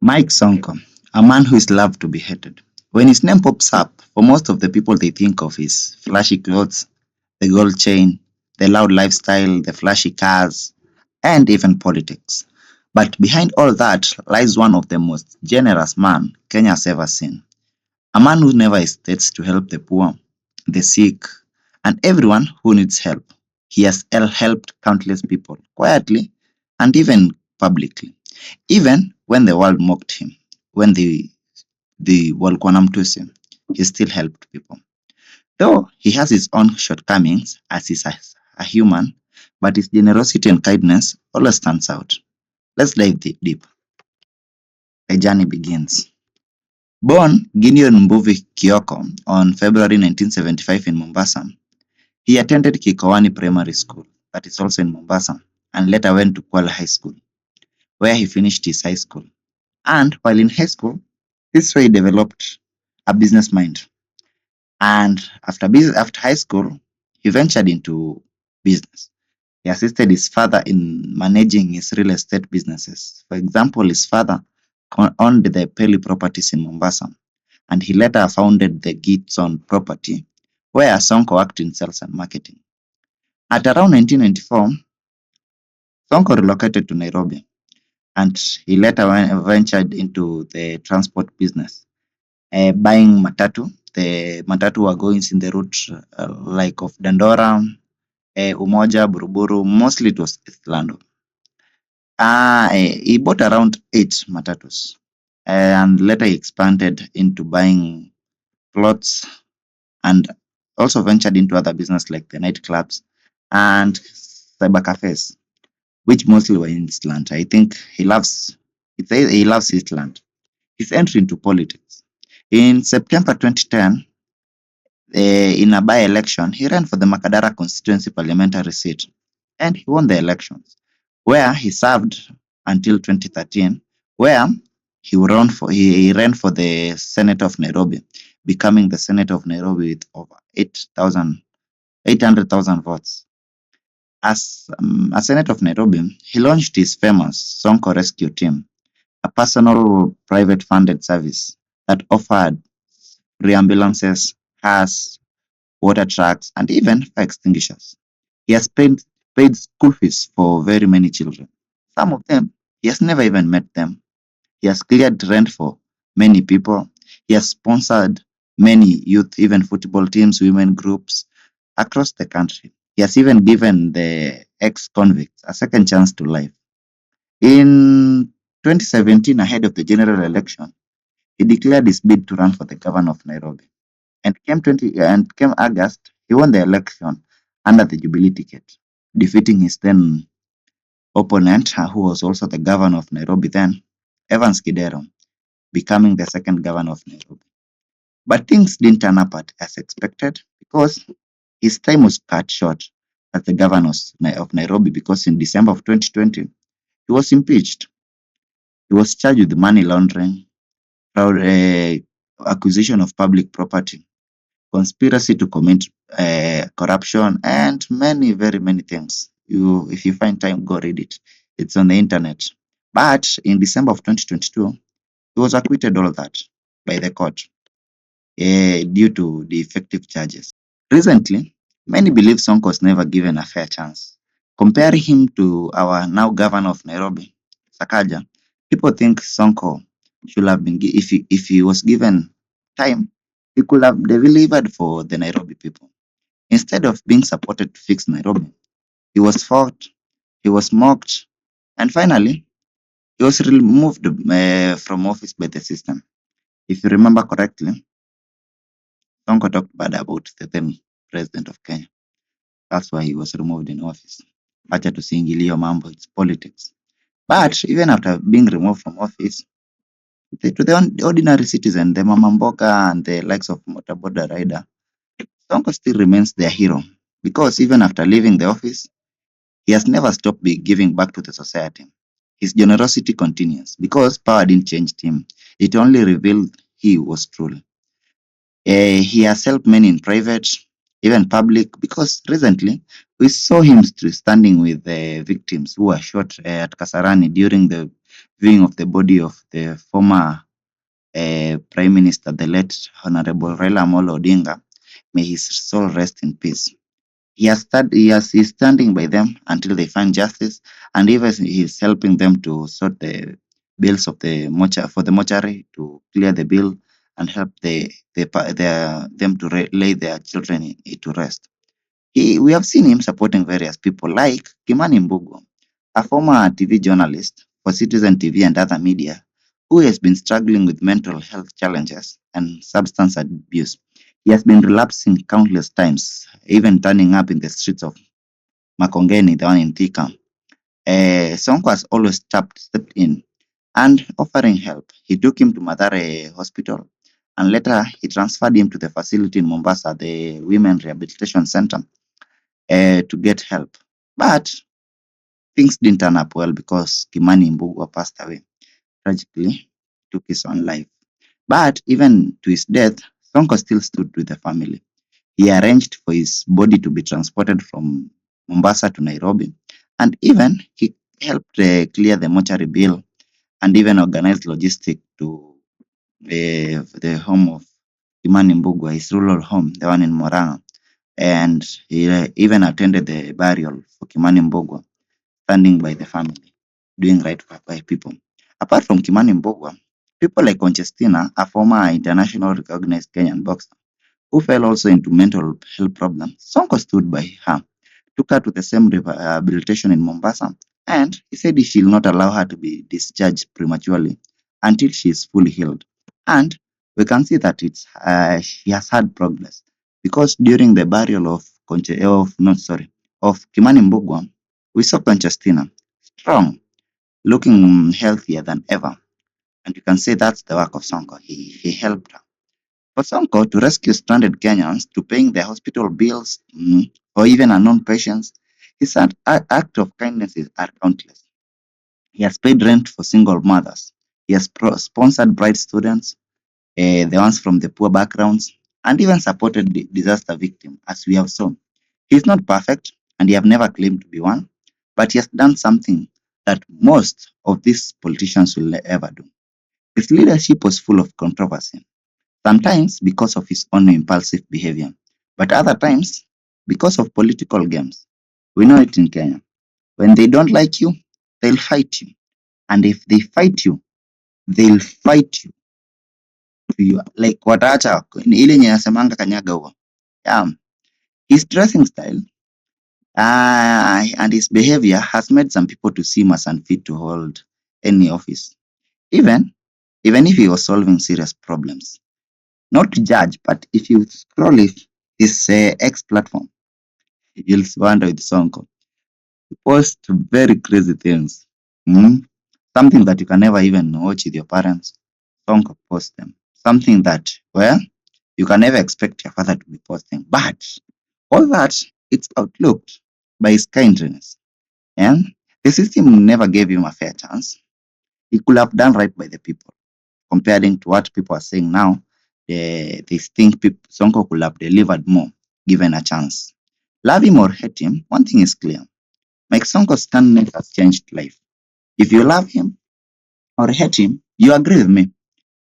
Mike Sonko, a man who is loved to be hated. When his name pops up, for most of the people they think of his flashy clothes, the gold chain, the loud lifestyle, the flashy cars, and even politics. But behind all that lies one of the most generous man Kenya has ever seen. A man who never hesitates to help the poor, the sick, and everyone who needs help. He has helped countless people quietly and even publicly. Even when the world mocked him, when the walikuwa wanamtusi, he still helped people. Though he has his own shortcomings as he's a human, but his generosity and kindness always stands out. Let's dive deep. The journey begins. Born Gideon Mbuvi Kioko on February 1975 in Mombasa, he attended Kikowani Primary School, that is also in Mombasa, and later went to Kwale High School, where he finished his high school. And while in high school, this way he developed a business mind. And after high school, he ventured into business. He assisted his father in managing his real estate businesses. For example, his father owned the Peli properties in Mombasa, and he later founded the Gibson property, where Sonko worked in sales and marketing. At around 1994, Sonko relocated to Nairobi, and he later ventured into the transport business, buying matatu. The matatu were going in the route like of Dandora, Umoja, Buruburu. Mostly it was East Lando. He bought around 8 matatus, and later he expanded into buying plots and also ventured into other business like the nightclubs and cyber cafes, which mostly were in Eastland. I think he loves Eastland. His entry into politics. In September 2010, in a by-election, he ran for the Makadara constituency parliamentary seat, and he won the elections, where he served until 2013, where he ran for the Senate of Nairobi, becoming the Senate of Nairobi with over 800,000 votes. As a Senate of Nairobi, he launched his famous Sonko Rescue Team, a personal private funded service that offered free ambulances, cars, water trucks, and even fire extinguishers. He has paid school fees for very many children. Some of them, he has never even met them. He has cleared rent for many people. He has sponsored many youth, even football teams, women groups across the country. He has even given the ex-convicts a second chance to life. In 2017, ahead of the general election, he declared his bid to run for the governor of Nairobi. And came August, he won the election under the Jubilee ticket, defeating his then opponent, who was also the governor of Nairobi then, Evans Kidero, becoming the second governor of Nairobi. But things didn't turn up as expected because his time was cut short as the governor of Nairobi because in December of 2020, he was impeached. He was charged with money laundering, fraud, acquisition of public property, conspiracy to commit corruption, and many, very many things. If you find time, go read it. It's on the internet. But in December of 2022, he was acquitted all of that by the court due to the effective charges. Recently, many believe Sonko was never given a fair chance. Comparing him to our now governor of Nairobi, Sakaja, people think Sonko should have been, if he was given time, he could have delivered for the Nairobi people. Instead of being supported to fix Nairobi, he was fought, he was mocked, and finally, he was removed from office by the system. If you remember correctly, Sonko talked bad about the then president of Kenya. That's why he was removed in office. Acha tusiingilie mambo, it's politics. But even after being removed from office, to the ordinary citizen, the Mama Mboka and the likes of Motaboda Rider, Sonko still remains their hero because even after leaving the office, he has never stopped giving back to the society. His generosity continues because power didn't change him. It only revealed he was truly. He has helped many in private, even public, because recently we saw him standing with the victims who were shot at Kasarani during the viewing of the body of the former Prime Minister, the late Honorable Raila Amolo Odinga. May his soul rest in peace. He's standing by them until they find justice, and even he's helping them to sort the bills of the for the mortuary to clear the bill and help them to lay their children to rest. We have seen him supporting various people like Kimani Mbugu, a former TV journalist for Citizen TV and other media, who has been struggling with mental health challenges and substance abuse. He has been relapsing countless times, even turning up in the streets of Makongeni, the one in Thika. Sonko has always stepped in and offering help. He took him to Madare Hospital, and later he transferred him to the facility in Mombasa, the Women Rehabilitation Center, to get help. But things didn't turn up well because Kimani Mbugua passed away. Tragically, took his own life. But even to his death, Sonko still stood with the family. He arranged for his body to be transported from Mombasa to Nairobi, and even he helped clear the mortuary bill and even organized logistics to the home of Kimani Mbugua, his rural home, the one in Moranga. And he even attended the burial for Kimani Mbugua, standing by the family, doing right by people. Apart from Kimani Mbugua, people like Conchestina, a former international recognized Kenyan boxer, who fell also into mental health problems, Sonko stood by her, took her to the same rehabilitation in Mombasa, and he said he shall not allow her to be discharged prematurely until she is fully healed. And we can see that she has had progress because during the burial of Kimani Mbugua, we saw Conchestina strong, looking healthier than ever, and you can say that's the work of Sonko. He helped her. For Sonko to rescue stranded Kenyans, to paying their hospital bills, or even unknown patients, his act of kindness are countless. He has paid rent for single mothers. He has sponsored bright students, the ones from the poor backgrounds, and even supported the disaster victim, as we have seen. He is not perfect, and he have never claimed to be one, but he has done something that most of these politicians will ever do. His leadership was full of controversy, sometimes because of his own impulsive behavior, but other times because of political games. We know it in Kenya. When they don't like you, they'll fight you. And if they fight you, they'll fight you to you. Like wataacha ile yenye nasemanga kanyaga huo. Yeah. His dressing style and his behavior has made some people to see him as unfit to hold any office, even even if he was solving serious problems. Not to judge, but if you scroll his X platform, you'll wonder with Sonko. He posts very crazy things. Mm? Something that you can never even watch with your parents. Sonko posts them. Something that, well, you can never expect your father to be posting. But all that, it's outlooked by his kindness. And the system never gave him a fair chance. He could have done right by the people. Comparing to what people are saying now, they think Sonko could have delivered more given a chance. Love him or hate him, one thing is clear. Mike Sonko's kindness has changed life. If you love him or hate him, you agree with me.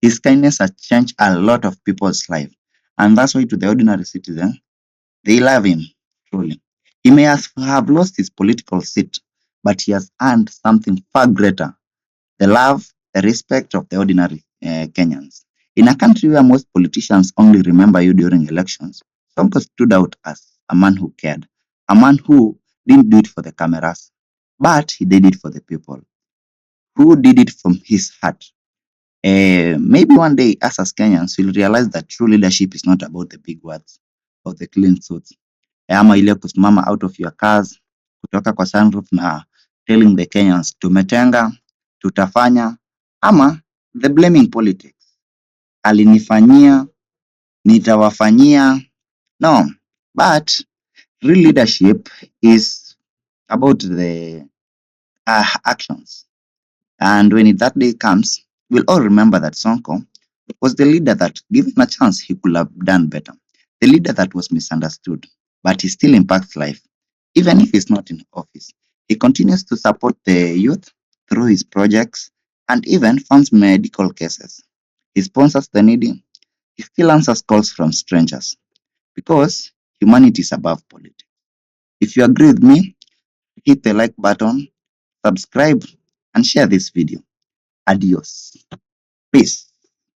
His kindness has changed a lot of people's life. And that's why to the ordinary citizen, they love him truly. He may have lost his political seat, but he has earned something far greater: the love, the respect of the ordinary Kenyans. In a country where most politicians only remember you during elections, Sonko stood out as a man who cared, a man who didn't do it for the cameras, but he did it for the people, who did it from his heart. Maybe one day, us as Kenyans, we'll realize that true leadership is not about the big words or the clean suits. Ama ile kusimama out of your cars, kutoka kwa sunroof na telling the Kenyans tumetenga, tutafanya, ama the blaming politics. Alinifanyia, nitawafanyia. No, but real leadership is about the actions. And when that day comes, we'll all remember that Sonko was the leader that, given a chance, he could have done better. The leader that was misunderstood, but he still impacts life. Even if he's not in office, he continues to support the youth through his projects, and even funds medical cases. He sponsors the needy. He still answers calls from strangers because humanity is above politics. If you agree with me, hit the like button, subscribe, and share this video. Adios. Peace.